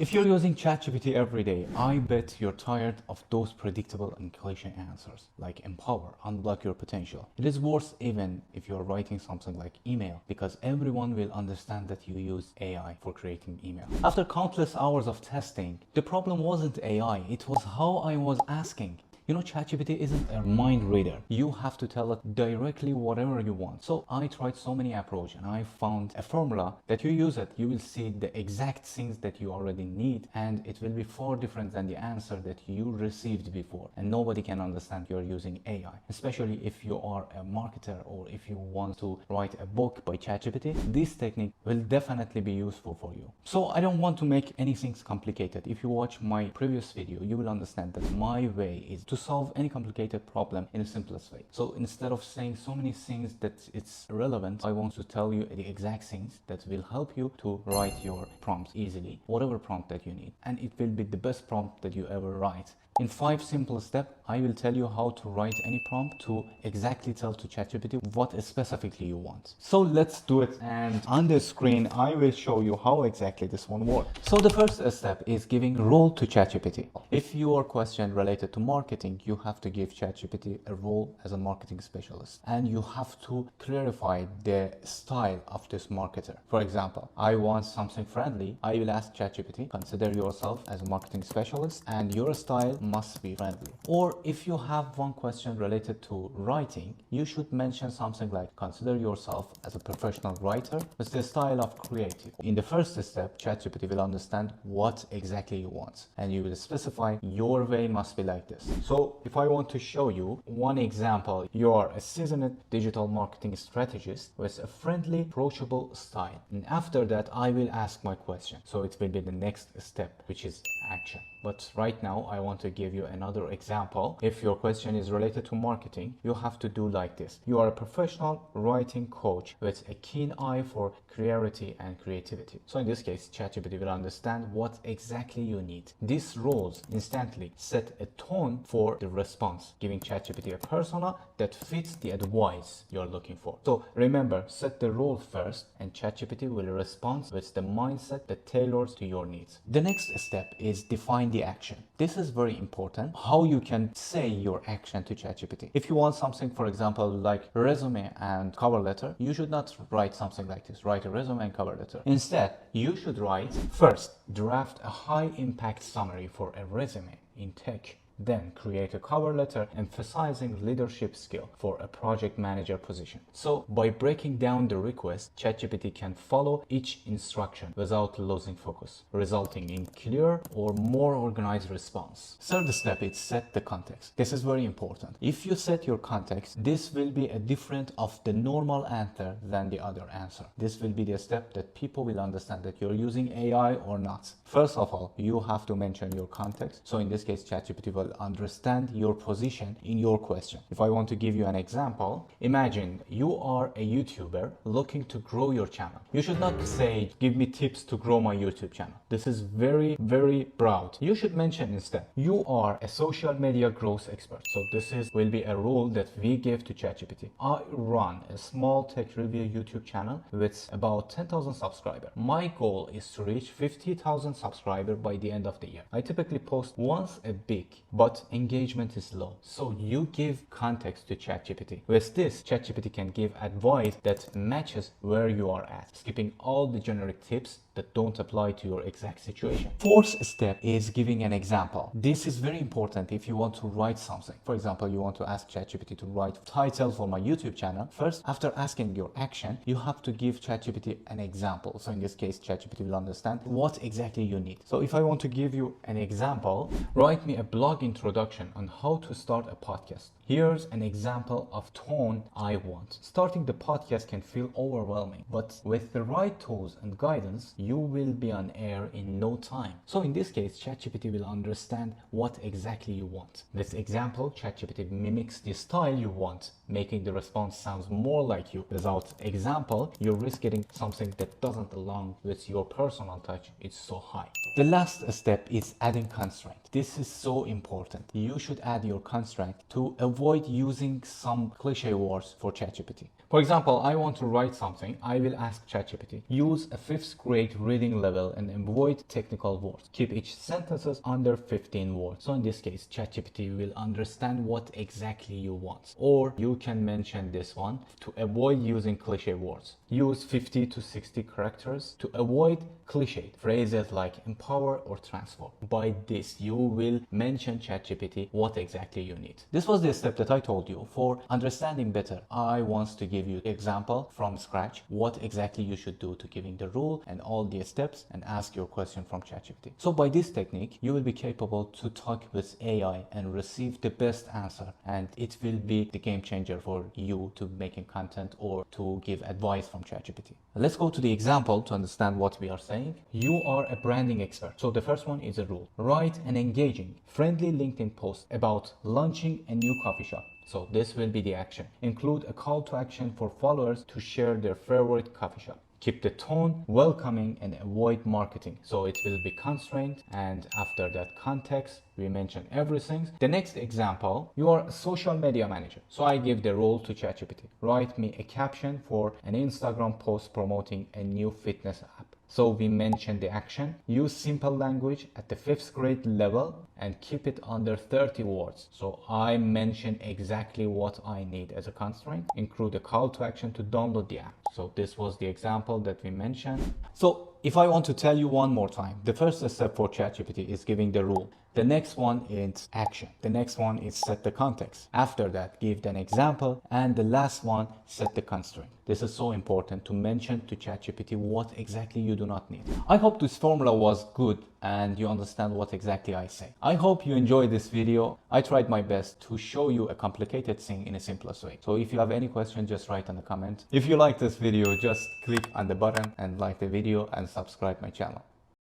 If you're using ChatGPT every day, I bet you're tired of those predictable and cliche answers like empower, unblock your potential. It is worse even if you're writing something like email, because everyone will understand that you use AI for creating email. After countless hours of testing, the problem wasn't AI, it was how I was asking. You know, ChatGPT isn't a mind reader. You have to tell it directly whatever you want. So I tried so many approaches and I found a formula that you use it, you will see the exact things that you already need, and it will be far different than the answer that you received before. And nobody can understand you're using AI, especially if you are a marketer or if you want to write a book by ChatGPT. This technique will definitely be useful for you. So I don't want to make anything complicated. If you watch my previous video, you will understand that my way is to solve any complicated problem in the simplest way. So instead of saying so many things that it's irrelevant, I want to tell you the exact things that will help you to write your prompts easily, whatever prompt that you need. And it will be the best prompt that you ever write. In 5 simple steps, I will tell you how to write any prompt to exactly tell to ChatGPT what specifically you want. So let's do it, and on the screen I will show you how exactly this one works. So the first step is giving role to ChatGPT. If your question related to marketing, you have to give ChatGPT a role as a marketing specialist, and you have to clarify the style of this marketer. For example, I want something friendly. I will ask ChatGPT, consider yourself as a marketing specialist and your style must be friendly. Or if you have one question related to writing, you should mention something like, consider yourself as a professional writer with the style of creative. In the first step, ChatGPT will understand what exactly you want, and you will specify your way must be like this. So if I want to show you one example, you are a seasoned digital marketing strategist with a friendly, approachable style. And after that, I will ask my question. So it will be the next step, which is action. But right now, I want to give you another example. If your question is related to marketing, you have to do like this. You are a professional writing coach with a keen eye for clarity and creativity. So in this case, ChatGPT will understand what exactly you need. These roles instantly set a tone for the response, giving ChatGPT a persona that fits the advice you're looking for. So remember, set the role first, and ChatGPT will respond with the mindset that tailors to your needs. The next step is define the action. This is very important, how you can say your action to ChatGPT. If you want something, for example, like resume and cover letter, you should not write something like this, write a resume and cover letter. Instead, you should write, first, draft a high impact summary for a resume in tech. Then create a cover letter emphasizing leadership skill for a project manager position. So by breaking down the request, ChatGPT can follow each instruction without losing focus, resulting in clear or more organized response. Third step is set the context. This is very important. If you set your context, this will be a different of the normal answer than the other answer. This will be the step that people will understand that you're using AI or not. First of all, you have to mention your context. So in this case, ChatGPT will understand your position in your question. If I want to give you an example, imagine you are a YouTuber looking to grow your channel. You should not say, give me tips to grow my YouTube channel. This is very, very broad. You should mention instead, you are a social media growth expert. So will be a role that we give to ChatGPT. I run a small tech review YouTube channel with about 10,000 subscribers. My goal is to reach 50,000 subscribers by the end of the year. I typically post once a week, but engagement is low. So you give context to ChatGPT. With this, ChatGPT can give advice that matches where you are at, skipping all the generic tips that don't apply to your exact situation. Fourth step is giving an example. This is very important if you want to write something. For example, you want to ask ChatGPT to write title for my YouTube channel. First, after asking your action, you have to give ChatGPT an example. So in this case, ChatGPT will understand what exactly you need. So if I want to give you an example, write me a blog introduction on how to start a podcast. Here's an example of tone I want. Starting the podcast can feel overwhelming, but with the right tools and guidance, you will be on air in no time. So in this case, ChatGPT will understand what exactly you want. This example, ChatGPT mimics the style you want, making the response sounds more like you. Without example, you risk getting something that doesn't align with your personal touch. It's so high. The last step is adding constraint. This is so important. You should add your constraint to avoid using some cliche words for ChatGPT. For example, I want to write something. I will ask ChatGPT, use a 5th grade reading level and avoid technical words. Keep each sentences under 15 words. So in this case, ChatGPT will understand what exactly you want. Or you can mention this one to avoid using cliche words. Use 50 to 60 characters to avoid cliche phrases like empower or transform. By this, you will mention ChatGPT what exactly you need. This was the step that I told you. For understanding better, I want to give you example from scratch what exactly you should do to giving the rule and all the steps and ask your question from ChatGPT. So by this technique, you will be capable to talk with AI and receive the best answer, and it will be the game changer for you to making content or to give advice from ChatGPT. Let's go to the example to understand what we are saying. You are a branding expert. So the first one is a rule. Write an engaging, friendly LinkedIn post about launching a new coffee shop. So this will be the action. Include a call to action for followers to share their favorite coffee shop. Keep the tone welcoming and avoid marketing. So it will be constrained, and after that context, we mention everything. The next example, you are a social media manager. So I give the role to ChatGPT. Write me a caption for an Instagram post promoting a new fitness app. So we mention the action, use simple language at the 5th grade level and keep it under 30 words. So I mention exactly what I need as a constraint, include a call to action to download the app. So this was the example that we mentioned. So if I want to tell you one more time, the first step for ChatGPT is giving the rule. The next one is action. The next one is set the context. After that, give an example. And the last one, set the constraint. This is so important to mention to ChatGPT what exactly you do not need. I hope this formula was good and you understand what exactly I say. I hope you enjoyed this video. I tried my best to show you a complicated thing in a simplest way. So if you have any question, just write in the comment. If you like this video, just click on the button and like the video and subscribe my channel.